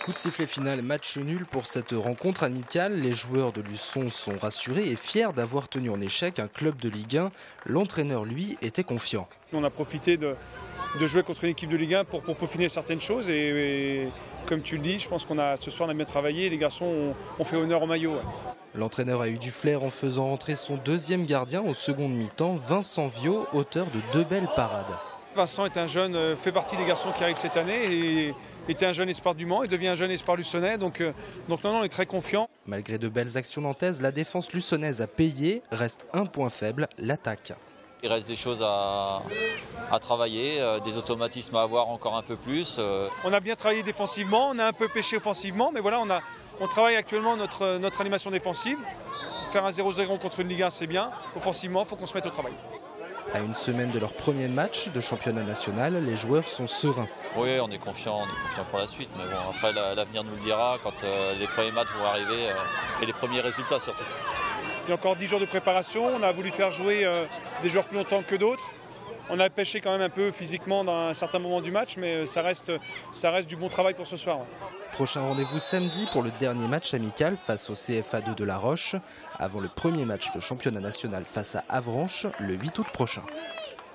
Coup de sifflet final, match nul pour cette rencontre amicale. Les joueurs de Luçon sont rassurés et fiers d'avoir tenu en échec un club de Ligue 1. L'entraîneur, lui, était confiant. On a profité de jouer contre une équipe de Ligue 1 pour peaufiner certaines choses. Et comme tu le dis, je pense ce soir on a bien travaillé. Les garçons ont fait honneur au maillot. Ouais. L'entraîneur a eu du flair en faisant rentrer son deuxième gardien au second mi-temps, Vincent Viau, auteur de 2 belles parades. Vincent est un jeune, fait partie des garçons qui arrivent cette année et était un jeune espoir du Mans. Il devient un jeune espoir luçonnais, donc non, on est très confiant. Malgré de belles actions nantaises, la défense luçonnaise a payé. Reste un point faible, l'attaque. Il reste des choses à travailler, des automatismes à avoir encore un peu plus. On a bien travaillé défensivement, on a un peu pêché offensivement, mais voilà, on travaille actuellement notre animation défensive. Faire un 0-0 contre une Ligue 1, c'est bien. Offensivement, il faut qu'on se mette au travail. À une semaine de leur premier match de championnat national, les joueurs sont sereins. Oui, on est confiant pour la suite. Mais bon, après, l'avenir nous le dira quand les premiers matchs vont arriver et les premiers résultats surtout. Il y a encore 10 jours de préparation. On a voulu faire jouer des joueurs plus longtemps que d'autres. On a pêché quand même un peu physiquement dans un certain moment du match, mais ça reste du bon travail pour ce soir. Prochain rendez-vous samedi pour le dernier match amical face au CFA2 de La Roche, avant le premier match de championnat national face à Avranches le 8 août prochain.